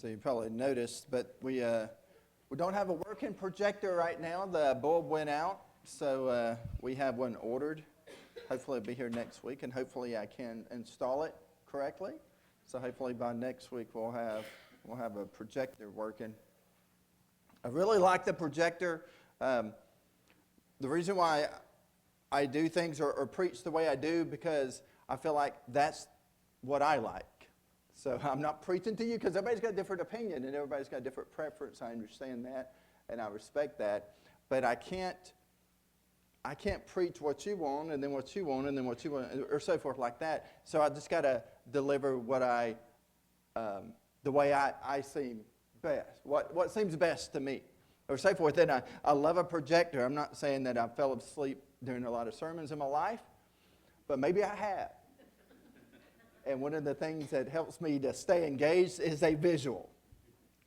So you probably noticed, but we don't have a working projector right now. The bulb went out, so we have one ordered. Hopefully it'll be here next week, and hopefully I can install it correctly. So hopefully by next week we'll have a projector working. I really like the projector. The reason why I do things or preach the way I do, because I feel like that's what I like. So I'm not preaching to you, because everybody's got a different opinion and everybody's got a different preference. I understand that and I respect that. But I can't preach what you want and then what you want and then what you want, or so forth like that. So I just got to deliver what the way I seem best, what seems best to me, or so forth. And I love a projector. I'm not saying that I fell asleep during a lot of sermons in my life, but maybe I have. And one of the things that helps me to stay engaged is a visual.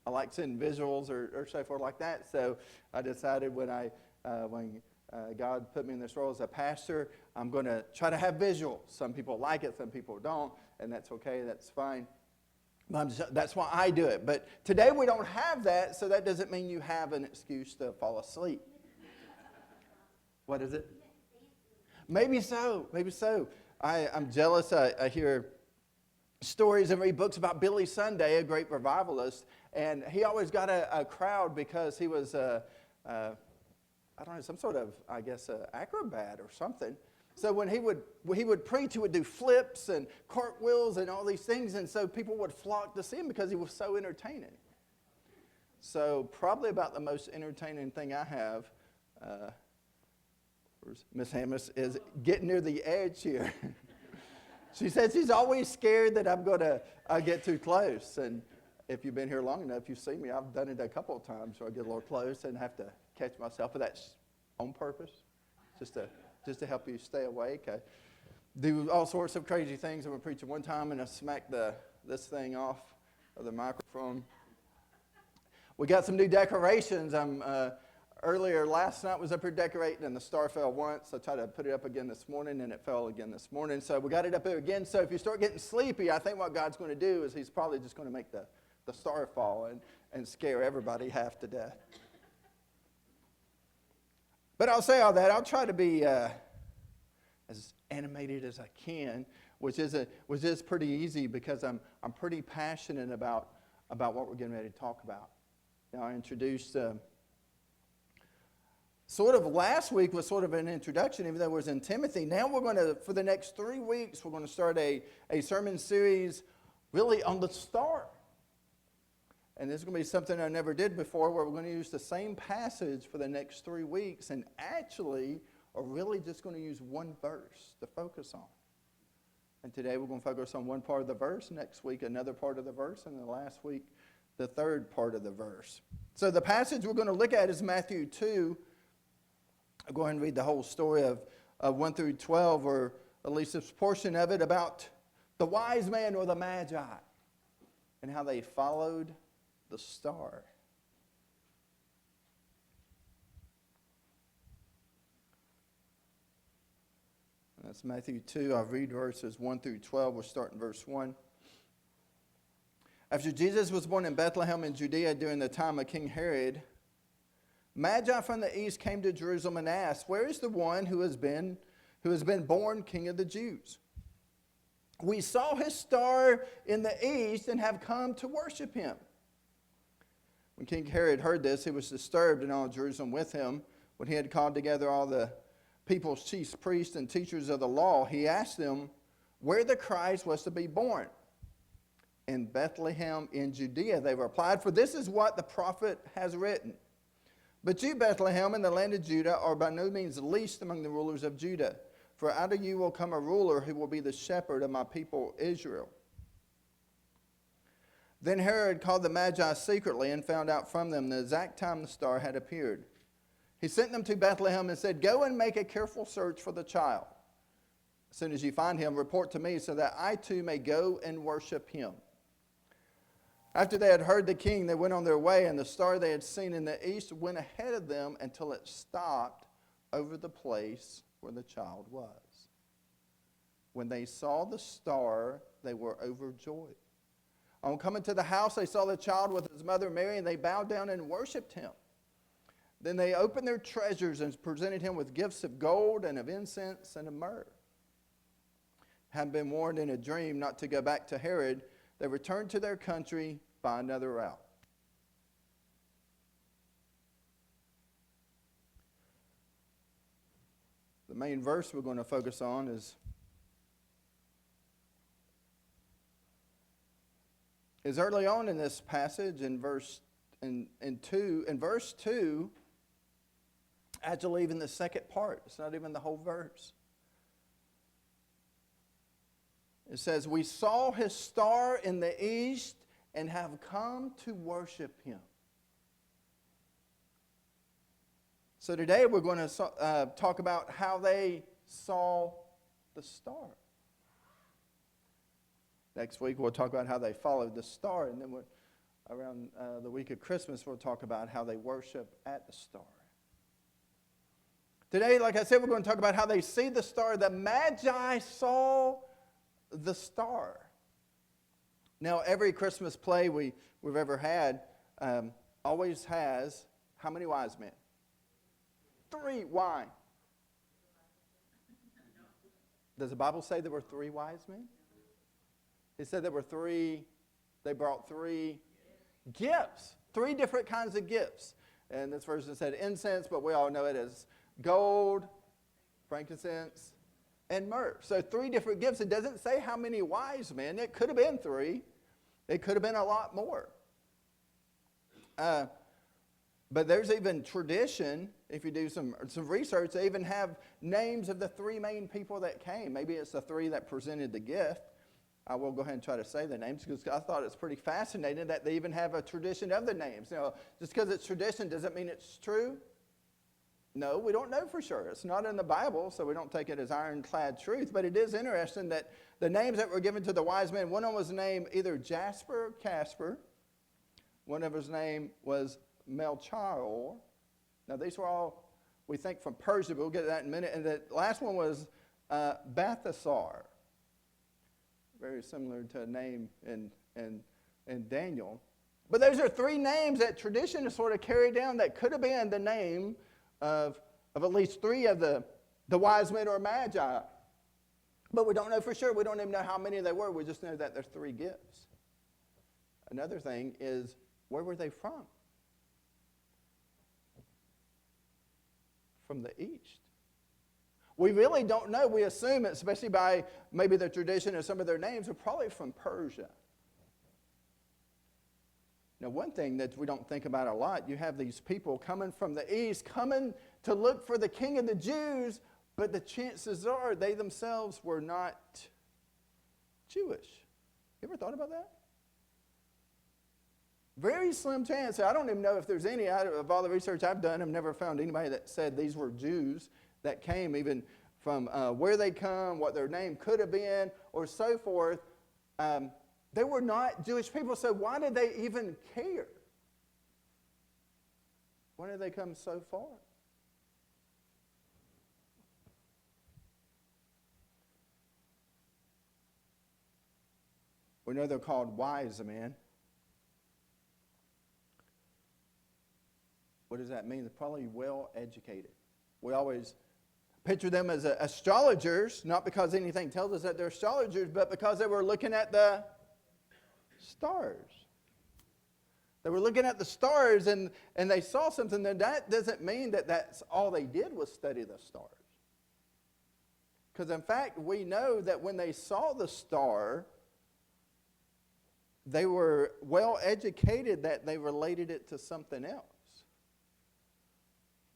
I like seeing visuals or so forth like that. So I decided when God put me in this role as a pastor, I'm going to try to have visuals. Some people like it, some people don't, and that's okay, that's fine. That's why I do it. But today we don't have that, so that doesn't mean you have an excuse to fall asleep. What is it? Maybe so. I'm jealous. I hear stories and read books about Billy Sunday, a great revivalist, and he always got a crowd because he was I don't know, some sort of, I guess, acrobat or something. So when he would preach, he would do flips and cartwheels and all these things, and so people would flock to see him because he was so entertaining. So probably about the most entertaining thing I have, Miss Hammis, is getting near the edge here. She said she's always scared that I'm going to get too close. And if you've been here long enough, you've seen me. I've done it a couple of times where I get a little close and have to catch myself. But that's on purpose, just to help you stay awake. I do all sorts of crazy things. I was preaching one time and I smacked this thing off of the microphone. We got some new decorations. Earlier last night was up here decorating, and the star fell once. I tried to put it up again this morning, and it fell again this morning. So we got it up here again. So if you start getting sleepy, I think what God's going to do is he's probably just going to make the star fall and scare everybody half to death. But I'll say all that. I'll try to be as animated as I can, which is pretty easy because I'm pretty passionate about what we're getting ready to talk about. Now, I introduced... Sort of last week was sort of an introduction, even though it was in Timothy. Now we're going to, for the next 3 weeks, we're going to start a sermon series really on the star. And this is going to be something I never did before, where we're going to use the same passage for the next 3 weeks and actually are really just going to use one verse to focus on. And today we're going to focus on one part of the verse, next week another part of the verse, and then last week the third part of the verse. So the passage we're going to look at is Matthew 2. I'll go ahead and read the whole story of 1 through 12, or at least this portion of it, about the wise man or the magi and how they followed the star. And that's Matthew 2. I'll read verses 1 through 12. We'll start in verse 1. After Jesus was born in Bethlehem in Judea during the time of King Herod, Magi from the east came to Jerusalem and asked, "Where is the one who has been born King of the Jews? We saw his star in the east and have come to worship him." When King Herod heard this, he was disturbed, and all Jerusalem with him. When he had called together all the people's chief priests and teachers of the law, he asked them where the Christ was to be born. "In Bethlehem in Judea," they replied, "for this is what the prophet has written. But you, Bethlehem, in the land of Judah, are by no means least among the rulers of Judah. For out of you will come a ruler who will be the shepherd of my people Israel." Then Herod called the Magi secretly and found out from them the exact time the star had appeared. He sent them to Bethlehem and said, "Go and make a careful search for the child. As soon as you find him, report to me so that I too may go and worship him." After they had heard the king, they went on their way, and the star they had seen in the east went ahead of them until it stopped over the place where the child was. When they saw the star, they were overjoyed. On coming to the house, they saw the child with his mother Mary, and they bowed down and worshipped him. Then they opened their treasures and presented him with gifts of gold and of incense and of myrrh. Having been warned in a dream not to go back to Herod, they returned to their country by another route. The main verse we're going to focus on is early on in this passage in verse 2, actually even the second part. It's not even the whole verse. It says, "We saw his star in the east and have come to worship him." So today we're going to talk about how they saw the star. Next week we'll talk about how they followed the star, and then around the week of Christmas we'll talk about how they worship at the star. Today, like I said, we're going to talk about how they see the star. The Magi saw the star. Now, every Christmas play we've ever had always has how many wise men? 3. Why? Does the Bible say there were 3 wise men? It said there were 3, they brought 3 gifts. 3 different kinds of gifts. And this version said incense, but we all know it as gold, frankincense, and myrrh. So 3 different gifts. It doesn't say how many wise men. It could have been 3. It could have been a lot more. But there's even tradition, if you do some research, they even have names of the 3 main people that came. Maybe it's the 3 that presented the gift. I will go ahead and try to say the names because I thought it's pretty fascinating that they even have a tradition of the names. You know, just because it's tradition doesn't mean it's true. No, we don't know for sure. It's not in the Bible, so we don't take it as ironclad truth. But it is interesting that the names that were given to the wise men, one of them was named either Jasper or Casper. One of his name was Melchior. Now, these were all, we think, from Persia, but we'll get to that in a minute. And the last one was Balthasar. Very similar to a name in Daniel. But those are 3 names that tradition has sort of carried down that could have been the name of at least 3 of the wise men or magi. But we don't know for sure. We don't even know how many they were. We just know that there's 3 gifts. Another thing is, where were they from? From the east. We really don't know. We assume it, especially by maybe the tradition of some of their names, are probably from Persia. Now, one thing that we don't think about a lot, you have these people coming from the east, coming to look for the king of the Jews, but the chances are they themselves were not Jewish. You ever thought about that? Very slim chance. I don't even know if there's any, of all the research I've done, I've never found anybody that said these were Jews that came, even from where they come, what their name could have been, or so forth. They were not Jewish people, so why did they even care? Why did they come so far? We know they're called wise men. What does that mean? They're probably well educated. We always picture them as astrologers, not because anything tells us that they're astrologers, but because they were looking at the stars. They were looking at the stars and they saw something. That doesn't mean that that's all they did was study the stars. Because in fact, we know that when they saw the star, they were well educated that they related it to something else.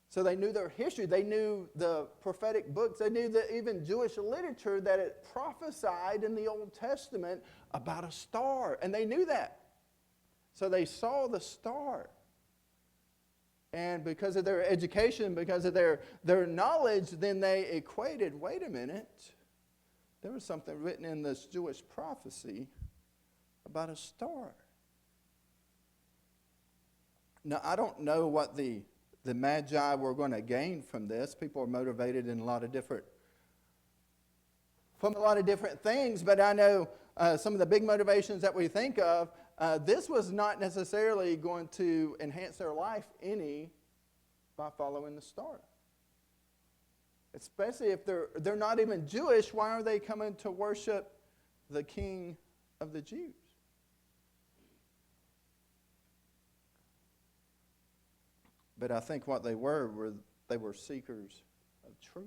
So they knew their history. They knew the prophetic books. They knew that even Jewish literature that it prophesied in the Old Testament about a star. And they knew that. So they saw the star. And because of their education, because of their knowledge, then they equated, wait a minute, there was something written in this Jewish prophecy about a star. Now, I don't know what the Magi were going to gain from this. People are motivated in from a lot of different things, but I know some of the big motivations that we think of, this was not necessarily going to enhance their life any by following the star. Especially if they're not even Jewish, why are they coming to worship the King of the Jews? But I think what they were seekers of truth.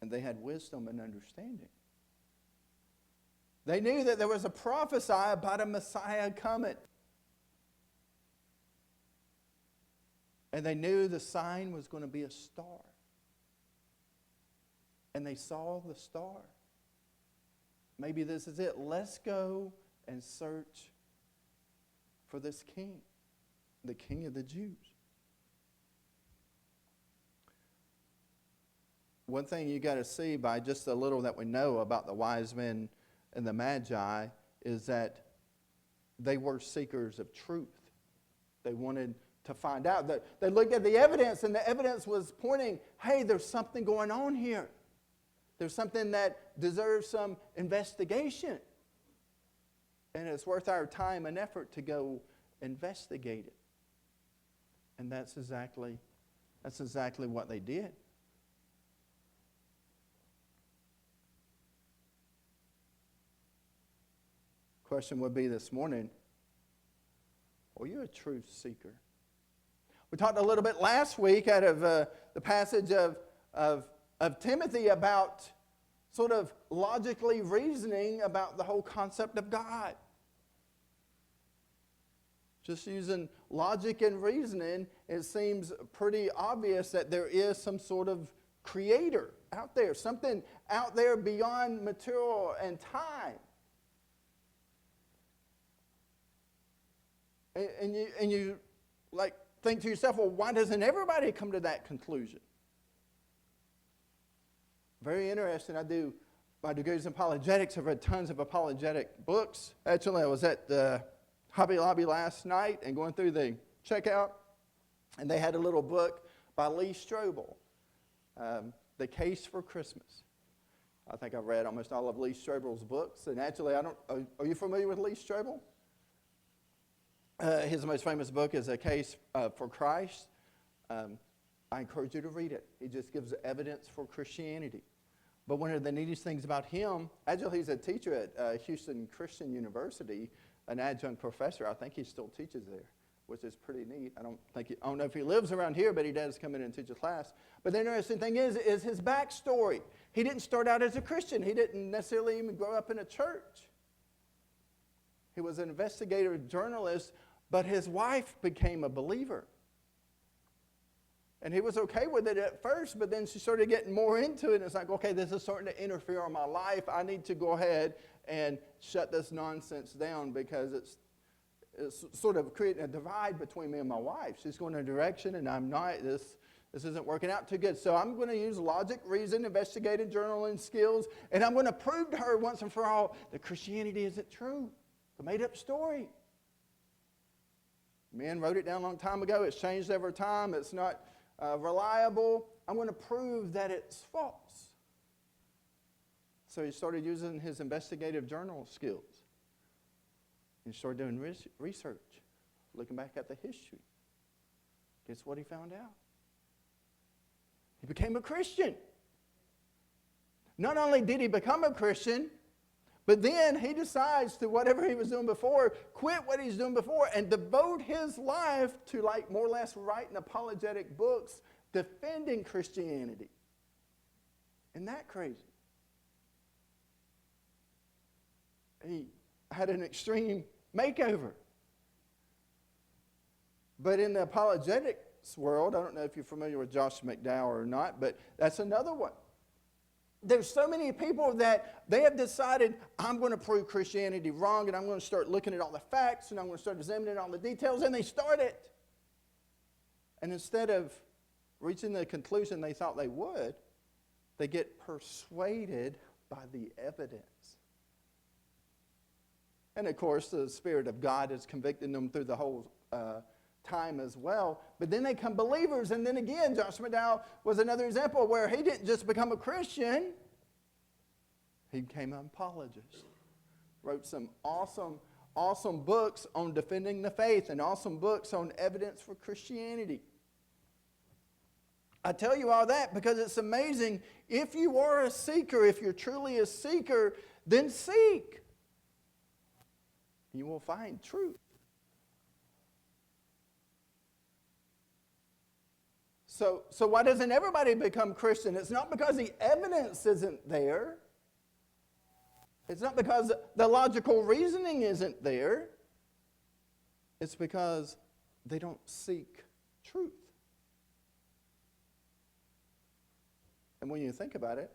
And they had wisdom and understanding. They knew that there was a prophecy about a Messiah coming. And they knew the sign was going to be a star. And they saw the star. Maybe this is it. Let's go and search for this king, the King of the Jews. One thing you got to see by just a little that we know about the wise men and the Magi is that they were seekers of truth. They wanted to find out. They looked at the evidence, and the evidence was pointing, hey, there's something going on here. There's something that deserves some investigation. And it's worth our time and effort to go investigate it. And that's exactly what they did. Question would be this morning, are you a truth seeker? We talked a little bit last week out of the passage of Timothy about sort of logically reasoning about the whole concept of God. Just using logic and reasoning, it seems pretty obvious that there is some sort of creator out there, something out there beyond material and time. And you like think to yourself, well, why doesn't everybody come to that conclusion? Very interesting. I do my degrees in apologetics. I've read tons of apologetic books. Actually, I was at the Hobby Lobby last night and going through the checkout, and they had a little book by Lee Strobel, The Case for Christmas. I think I've read almost all of Lee Strobel's books. And actually, are you familiar with Lee Strobel? His most famous book is A Case for Christ. I encourage you to read it. He just gives evidence for Christianity. But one of the neatest things about him, actually he's a teacher at Houston Christian University, an adjunct professor. I think he still teaches there, which is pretty neat. I don't know if he lives around here, but he does come in and teach a class. But the interesting thing is his backstory. He didn't start out as a Christian. He didn't necessarily even grow up in a church. He was an investigative journalist, but his wife became a believer. And he was okay with it at first, but then she started getting more into it. And it's like, okay, this is starting to interfere in my life. I need to go ahead and shut this nonsense down because it's sort of creating a divide between me and my wife. She's going in a direction, and I'm not. This isn't working out too good. So I'm going to use logic, reason, investigative journaling skills, and I'm going to prove to her once and for all that Christianity isn't true. It's a made-up story. Men wrote it down a long time ago. It's changed over time. It's not reliable. I'm going to prove that it's false. So he started using his investigative journal skills. He started doing research, looking back at the history. Guess what he found out? He became a Christian. Not only did he become a Christian, but then he decides to whatever he was doing before, quit what he's doing before, and devote his life to more or less writing apologetic books defending Christianity. Isn't that crazy? He had an extreme makeover. But in the apologetics world, I don't know if you're familiar with Josh McDowell or not, but that's another one. There's so many people that they have decided, I'm going to prove Christianity wrong, and I'm going to start looking at all the facts, and I'm going to start examining all the details, and they start it. And instead of reaching the conclusion they thought they would, they get persuaded by the evidence. And of course, the Spirit of God is convicting them through the whole time as well. But then they become believers. And then again, Josh McDowell was another example where he didn't just become a Christian. He became an apologist. Wrote some awesome books on defending the faith and awesome books on evidence for Christianity. I tell you all that because it's amazing. If you are a seeker, if you're truly a seeker, then seek. You will find truth. So why doesn't everybody become Christian? It's not because the evidence isn't there. It's not because the logical reasoning isn't there. It's because they don't seek truth. And when you think about it,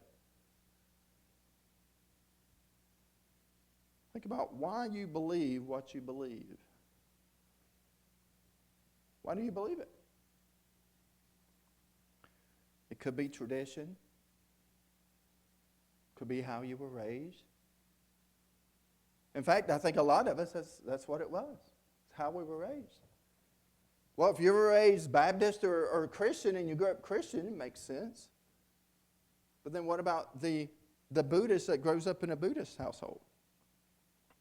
think about why you believe what you believe. Why do you believe it? It could be tradition. Could be how you were raised. In fact, I think a lot of us, that's what it was. It's how we were raised. Well, if you were raised Baptist or Christian and you grew up Christian, it makes sense. But then what about the Buddhist that grows up in a Buddhist household?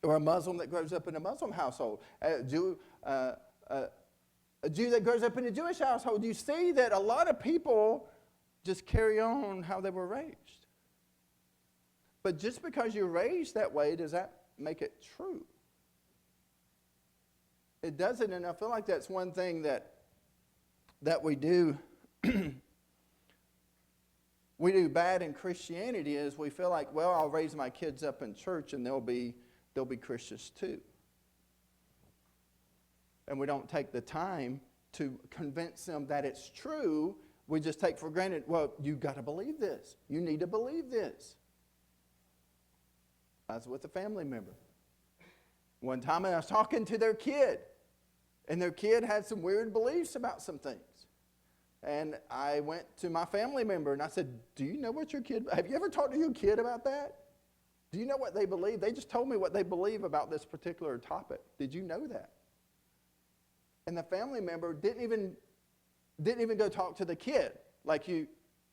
Or a Muslim that grows up in a Muslim household? A Jew that grows up in a Jewish household? You see that a lot of people just carry on how they were raised. But just because you're raised that way, does that make it true? It doesn't, and I feel like that's one thing that we do. We do bad in Christianity is we feel like, well, I'll raise my kids up in church and they'll be Christians too. And we don't take the time to convince them that it's true. We just take for granted, well, you've got to believe this. You need to believe this. I was with a family member. One time I was talking to their kid, and their kid had some weird beliefs about some things. And I went to my family member and I said, do you know what your kid, have you ever talked to your kid about that? Do you know what they believe? They just told me what they believe about this particular topic. Did you know that? And the family member didn't even go talk to the kid. Like you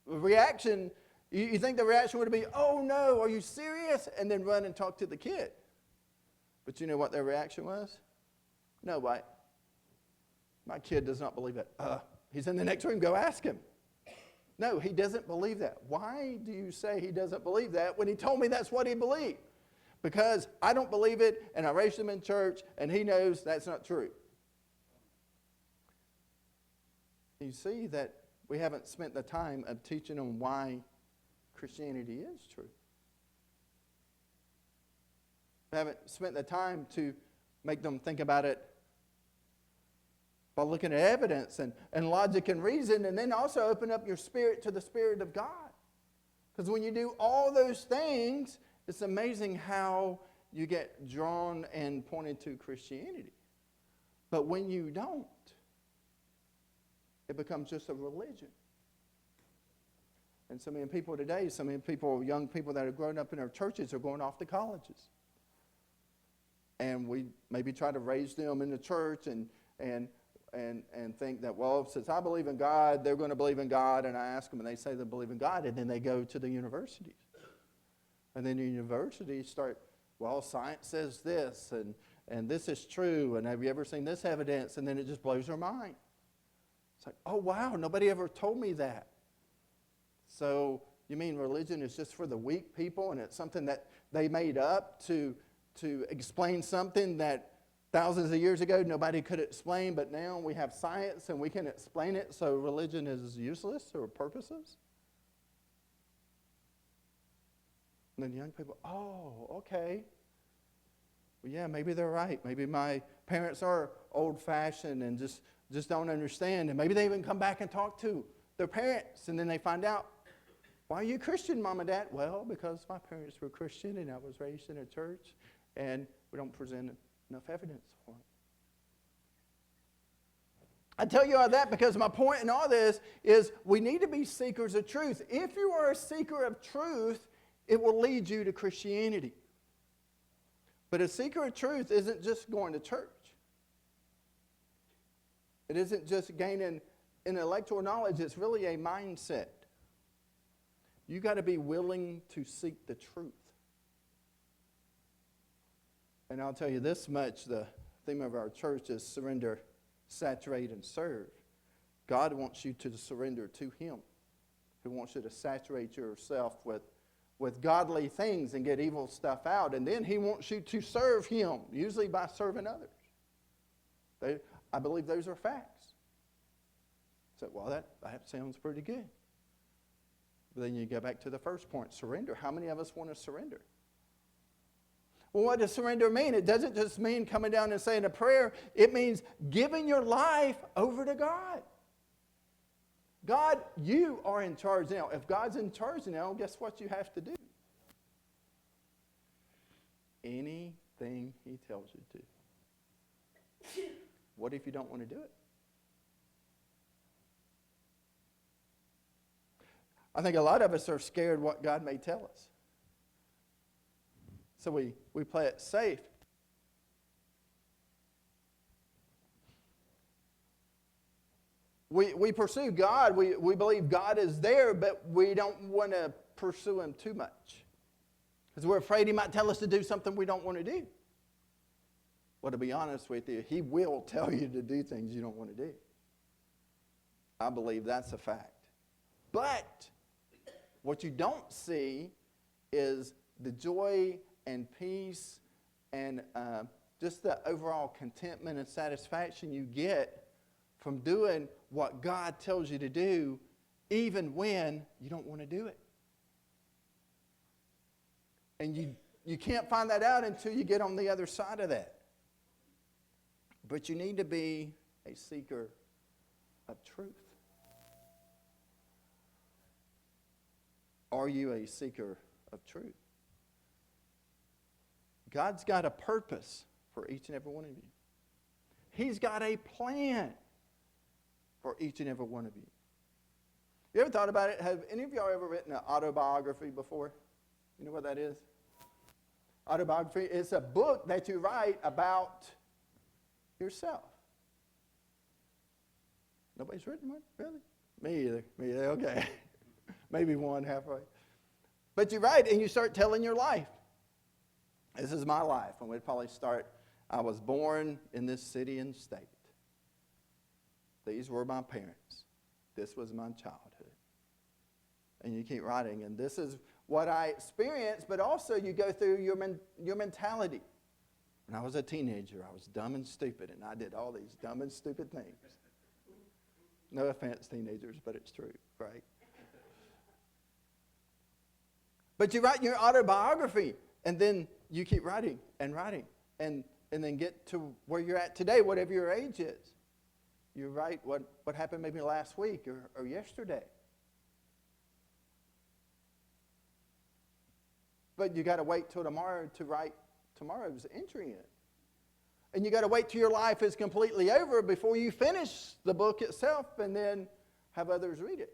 think the reaction would be, oh no, are you serious? And then run and talk to the kid. But you know what their reaction was? No, wait. My kid does not believe it. He's in the next room, go ask him. No, he doesn't believe that. Why do you say he doesn't believe that when he told me that's what he believed? Because I don't believe it, and I raised him in church, and he knows that's not true. You see that we haven't spent the time of teaching them why Christianity is true. We haven't spent the time to make them think about it by looking at evidence and logic and reason, and then also open up your spirit to the Spirit of God. Because when you do all those things, it's amazing how you get drawn and pointed to Christianity. But when you don't, it becomes just a religion. And so many people today, young people that have grown up in our churches are going off to colleges. And we maybe try to raise them in the church and think that, well, since I believe in God, they're going to believe in God. And I ask them, and they say they believe in God. And then they go to the universities. And then the universities start, well, science says this, and this is true. And have you ever seen this evidence? And then it just blows their mind. It's like, oh, wow, nobody ever told me that. So you mean religion is just for the weak people, and it's something that they made up to explain something that thousands of years ago nobody could explain, but now we have science and we can explain it, so religion is useless or purposeless? And then young people, oh, okay. Well, yeah, maybe they're right. Maybe my parents are old-fashioned and just don't understand. And maybe they even come back and talk to their parents, and then they find out, why are you Christian, Mom and Dad? Well, because my parents were Christian and I was raised in a church, and we don't present enough evidence for it. I tell you all that because my point in all this is we need to be seekers of truth. If you are a seeker of truth, it will lead you to Christianity. But a seeker of truth isn't just going to church. It isn't just gaining intellectual knowledge, it's really a mindset. You got to be willing to seek the truth. And I'll tell you this much, the theme of our church is surrender, saturate, and serve. God wants you to surrender to Him. He wants you to saturate yourself with godly things and get evil stuff out. And then He wants you to serve Him, usually by serving others. I believe those are facts. So, well, that sounds pretty good. But then you go back to the first point, surrender. How many of us want to surrender? Well, what does surrender mean? It doesn't just mean coming down and saying a prayer. It means giving your life over to God. God, you are in charge now. If God's in charge now, guess what you have to do? Anything He tells you to. What if you don't want to do it? I think a lot of us are scared what God may tell us. So we play it safe. We pursue God. We believe God is there, but we don't want to pursue Him too much. Because we're afraid He might tell us to do something we don't want to do. Well, to be honest with you, He will tell you to do things you don't want to do. I believe that's a fact. But what you don't see is the joy and peace and just the overall contentment and satisfaction you get from doing what God tells you to do, even when you don't want to do it. And you can't find that out until you get on the other side of that. But you need to be a seeker of truth. Are you a seeker of truth? God's got a purpose for each and every one of you. He's got a plan for each and every one of you. You ever thought about it? Have any of y'all ever written an autobiography before? You know what that is? Autobiography is a book that you write about yourself. Nobody's written one? Really? Me either. Okay. Maybe one halfway. But you write and you start telling your life. This is my life. And we'd probably start, I was born in this city and state. These were my parents. This was my childhood. And you keep writing. And this is what I experienced, but also you go through your mentality. When I was a teenager, I was dumb and stupid, and I did all these dumb and stupid things. No offense, teenagers, but it's true, right? But you write your autobiography, and then you keep writing, and then get to where you're at today, whatever your age is. You write what happened maybe last week or yesterday. But you got to wait till tomorrow to write tomorrow's entry in. And you got to wait till your life is completely over before you finish the book itself and then have others read it.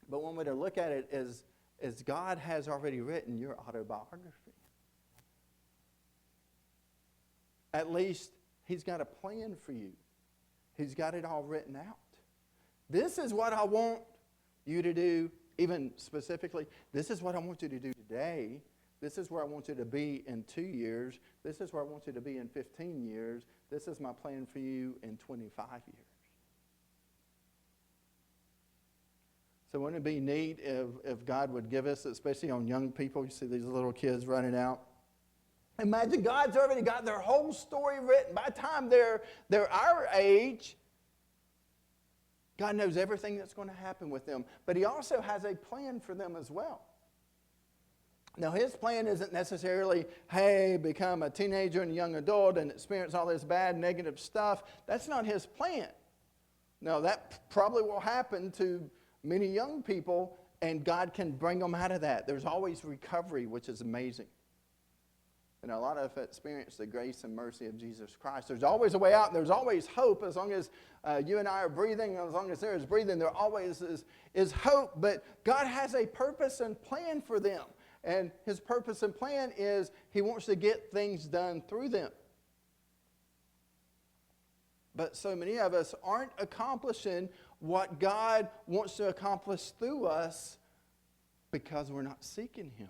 But one way to look at it is God has already written your autobiography. At least He's got a plan for you. He's got it all written out. This is what I want you to do, even specifically. This is what I want you to do today. This is where I want you to be in 2 years. This is where I want you to be in 15 years. This is my plan for you in 25 years. So wouldn't it be neat if God would give us, especially on young people, you see these little kids running out. Imagine God's already got their whole story written. By the time they're our age, God knows everything that's going to happen with them. But He also has a plan for them as well. Now, His plan isn't necessarily, hey, become a teenager and a young adult and experience all this bad, negative stuff. That's not His plan. No, that probably will happen to many young people, and God can bring them out of that. There's always recovery, which is amazing. And a lot of us experience the grace and mercy of Jesus Christ. There's always a way out, and there's always hope. As long as you and I are breathing, as long as there is breathing, there always is hope. But God has a purpose and plan for them. And His purpose and plan is He wants to get things done through them. But so many of us aren't accomplishing what God wants to accomplish through us because we're not seeking Him.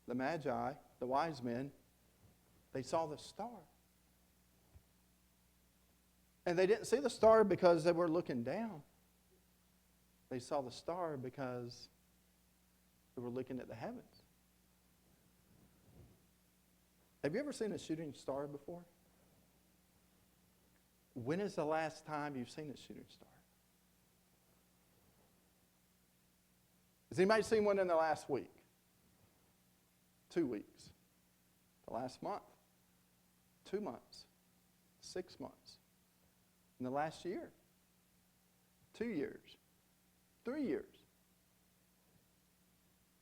The Magi, the wise men, they saw the star. And they didn't see the star because they were looking down. They saw the star because they were looking at the heavens. Have you ever seen a shooting star before? When is the last time you've seen a shooting star? Has anybody seen one in the last week? 2 weeks? The last month? 2 months? 6 months? In the last year? 2 years? 3 years?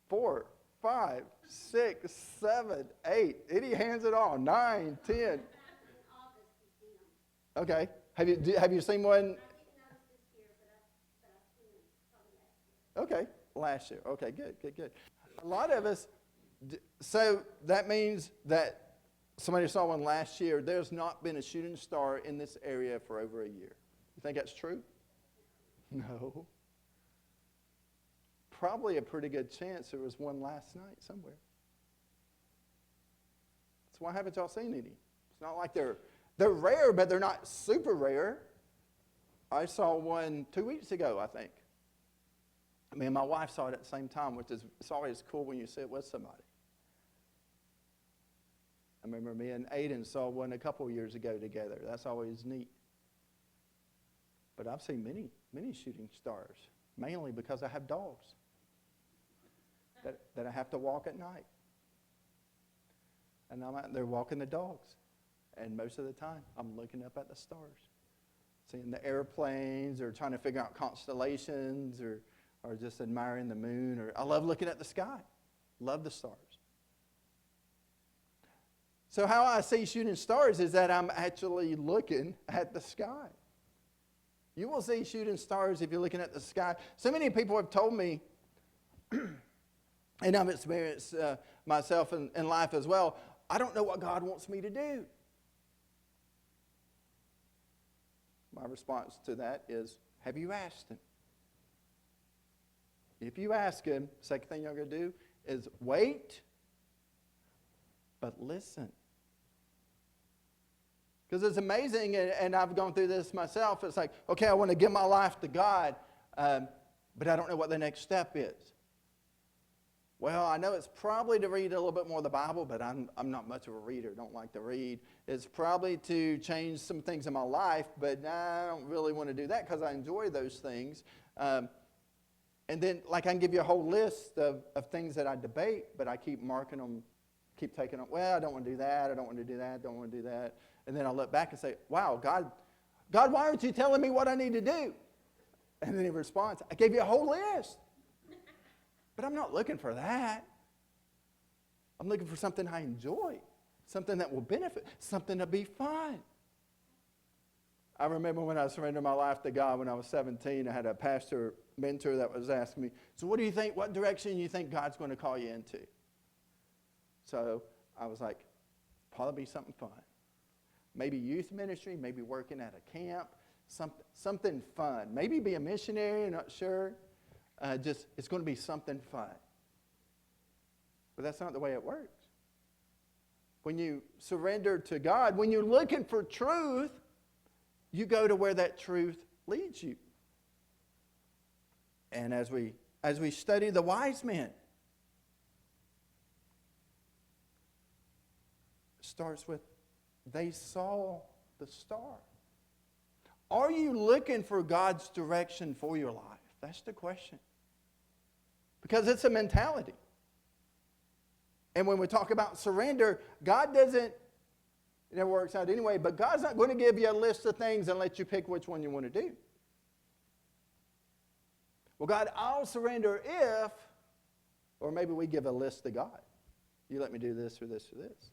4, 5, 6, 7, 8. Any hands at all? 9, 10. Okay. Have you seen one? Okay. Last year. Okay, good. A lot of us, so that means that somebody saw one last year. There's not been a shooting star in this area for over a year. You think that's true? No. Probably a pretty good chance there was one last night somewhere. So why haven't y'all seen any? It's not like they're rare, but they're not super rare. I saw one 2 weeks ago, I think. Me and my wife saw it at the same time, which is, it's always cool when you see it with somebody. I remember me and Aiden saw one a couple years ago together. That's always neat. But I've seen many shooting stars, mainly because I have dogs that I have to walk at night. And I'm out there walking the dogs. And most of the time, I'm looking up at the stars, seeing the airplanes or trying to figure out constellations or just admiring the moon. Or I love looking at the sky. Love the stars. So how I see shooting stars is that I'm actually looking at the sky. You will see shooting stars if you're looking at the sky. So many people have told me, and I've experienced myself in life as well, I don't know what God wants me to do. My response to that is, have you asked Him? If you ask Him, second thing you're going to do is wait, but listen. Because it's amazing, and I've gone through this myself. It's like, okay, I want to give my life to God, but I don't know what the next step is. Well, I know it's probably to read a little bit more of the Bible, but I'm not much of a reader. Don't like to read. It's probably to change some things in my life, but I don't really want to do that because I enjoy those things. And then, like, I can give you a whole list of things that I debate, but I keep marking them, keep taking them. Well, I don't want to do that. I don't want to do that. I don't want to do that. And then I look back and say, wow, God, why aren't you telling me what I need to do? And then He responds, I gave you a whole list. But I'm not looking for that. I'm looking for something I enjoy, something that will benefit, something to be fun. I remember when I surrendered my life to God when I was 17, I had a pastor mentor that was asking me, so what do you think, what direction do you think God's going to call you into? So I was like, probably something fun. Maybe youth ministry, maybe working at a camp, something fun. Maybe be a missionary, I'm not sure. It's going to be something fun. But that's not the way it works. When you surrender to God, when you're looking for truth, you go to where that truth leads you. And as we study the wise men, it starts with, they saw the star. Are you looking for God's direction for your life? That's the question. Because it's a mentality. And when we talk about surrender, God doesn't, it never works out anyway, but God's not going to give you a list of things and let you pick which one you want to do. Well, God, I'll surrender if, or maybe we give a list to God. You let me do this or this or this.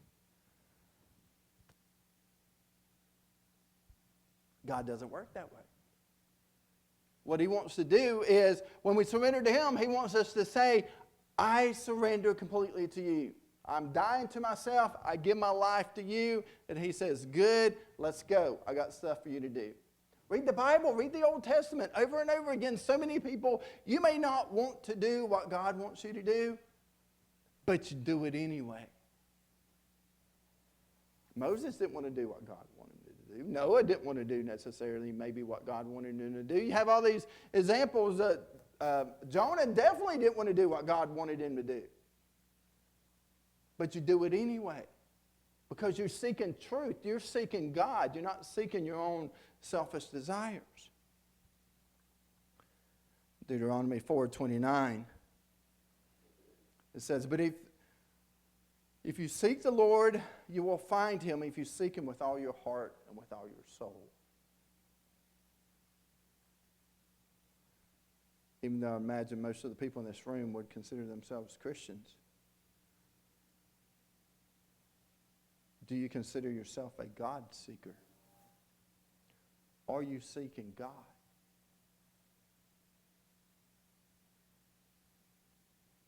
God doesn't work that way. What He wants to do is, when we surrender to Him, He wants us to say, I surrender completely to you. I'm dying to myself. I give my life to you. And he says, good, let's go. I got stuff for you to do. Read the Bible. Read the Old Testament over and over again. So many people, you may not want to do what God wants you to do, but you do it anyway. Moses didn't want to do what God wanted him to do. Noah didn't want to do necessarily maybe what God wanted him to do. You have all these examples. Jonah definitely didn't want to do what God wanted him to do. But you do it anyway. Because you're seeking truth. You're seeking God. You're not seeking your own selfish desires. Deuteronomy 4:29. It says, but if you seek the Lord, you will find him if you seek him with all your heart and with all your soul. Even though I imagine most of the people in this room would consider themselves Christians. Do you consider yourself a God seeker? Are you seeking God?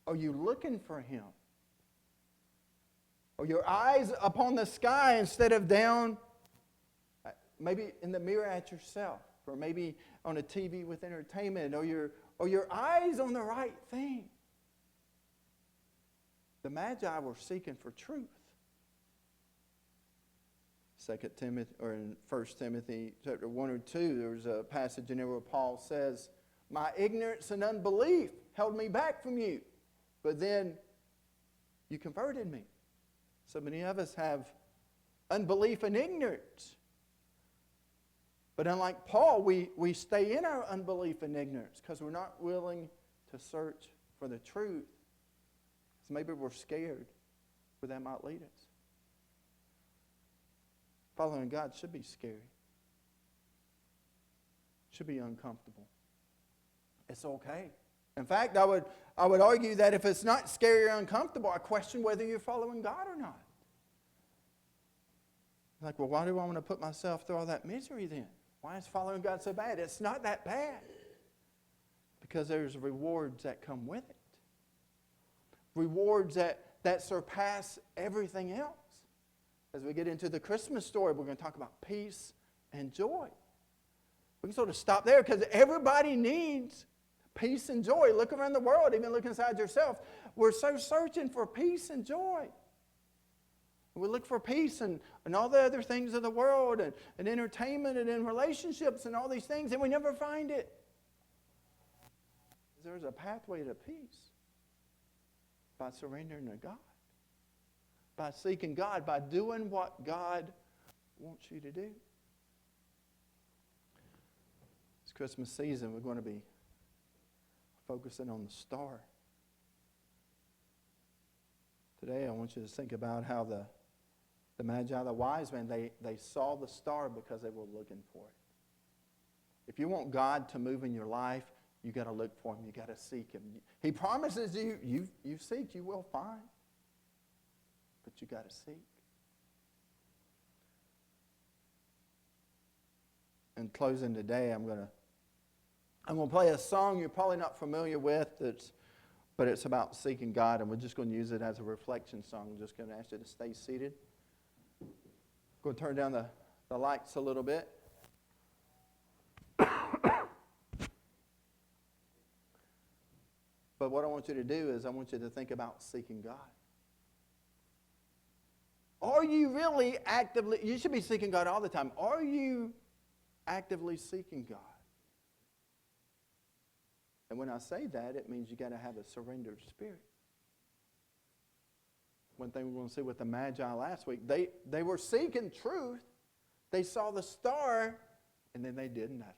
Are you looking for him? Are your eyes upon the sky instead of down, maybe in the mirror at yourself, or maybe on a TV with entertainment, or your eyes on the right thing? The Magi were seeking for truth. 2 Timothy, or in 1 Timothy chapter 1 or 2, there's a passage in there where Paul says, my ignorance and unbelief held me back from you, but then you converted me. So many of us have unbelief and ignorance. But unlike Paul, we stay in our unbelief and ignorance because we're not willing to search for the truth. So maybe we're scared where that might lead us. Following God should be scary. Should be uncomfortable. It's okay. In fact, I would argue that if it's not scary or uncomfortable, I question whether you're following God or not. Like, well, why do I want to put myself through all that misery then? Why is following God so bad? It's not that bad. Because there's rewards that come with it. Rewards that surpass everything else. As we get into the Christmas story, we're going to talk about peace and joy. We can sort of stop there because everybody needs peace and joy. Look around the world, even look inside yourself. We're so searching for peace and joy. We look for peace and all the other things of the world and entertainment and in relationships and all these things, and we never find it. There's a pathway to peace by surrendering to God, by seeking God, by doing what God wants you to do. This Christmas season, we're going to be focusing on the star. Today, I want you to think about how the Magi, the wise men, they saw the star because they were looking for it. If you want God to move in your life, you got to look for him. You got to seek him. He promises you seek, you will find. But you got to seek. In closing today, I'm going to play a song you're probably not familiar with, but it's about seeking God, and we're just going to use it as a reflection song. I'm just going to ask you to stay seated. I'm going to turn down the lights a little bit. But what I want you to do is I want you to think about seeking God. Are you really actively, you should be seeking God all the time. Are you actively seeking God? And when I say that, it means you got to have a surrendered spirit. One thing we're going to see with the Magi last week, they were seeking truth. They saw the star, and then they did nothing.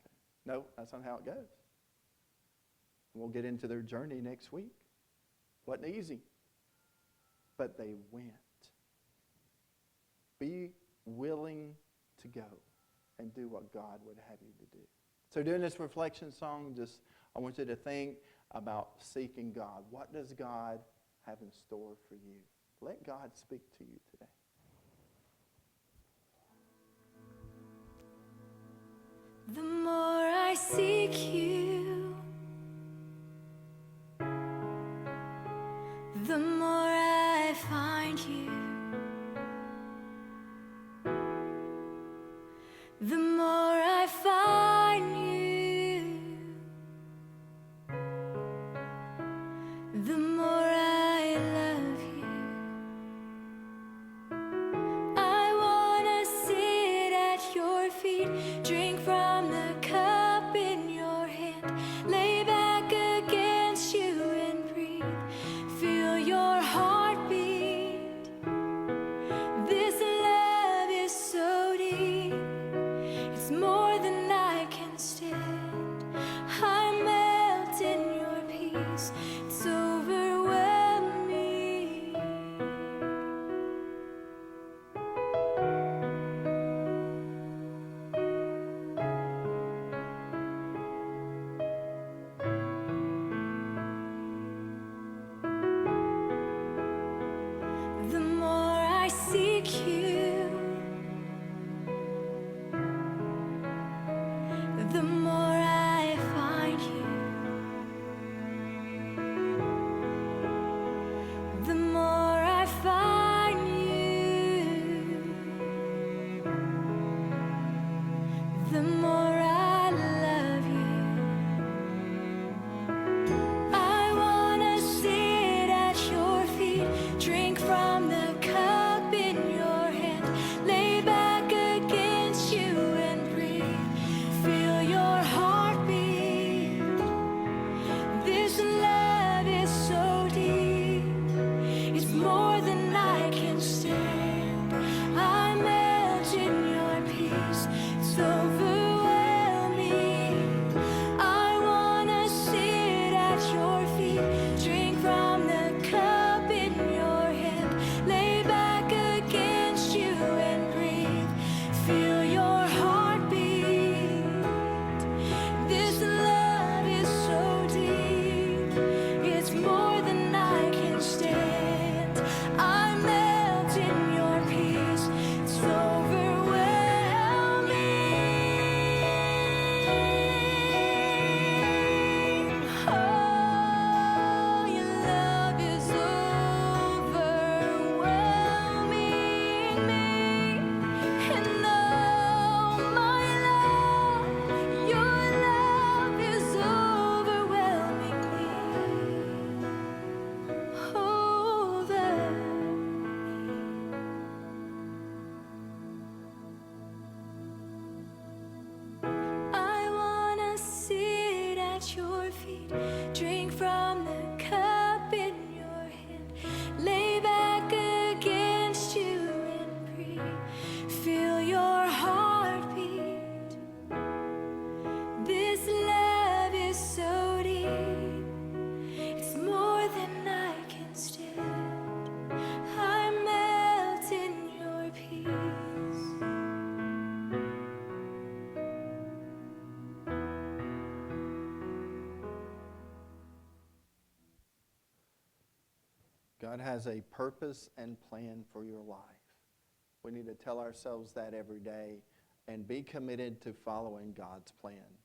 No, that's not how it goes. We'll get into their journey next week. Wasn't easy, but they went. Be willing to go and do what God would have you to do. So during this reflection song, I want you to think about seeking God. What does God have in store for you? Let God speak to you today. The more I seek you, the more I find find you, the more I find you, the more I love you. I wanna sit at your feet, drink from the cup in your hand, lay back against you and breathe, feel your heartbeat. This love is so deep, it's more than I can stand. I melt in your peace, it's overwhelming. The more I seek you, the more I find you, the more I find you, the more I love you. I wanna sit at your feet, drink from the cup in your hand, lay back against you and breathe, feel your heartbeat. This love is so deep, it's more than I can stand. I melt in your peace, it's overwhelming. I wanna sit at your feet, drink from the cup in your hand, lay back against you and breathe, feel your heartbeat. This love is so deep, it's more than I can stand. I melt in your peace, it's overwhelming. Oh, your love is overwhelming me. And oh, my love, your love is overwhelming me. Over. I wanna sit at your feet, drink from the cup in your hand, lay back against you and breathe, feel your heartbeat. This love is so deep, it's more than I can stand. I melt in your peace. God has a purpose and plan for your life. We need to tell ourselves that every day and be committed to following God's plan.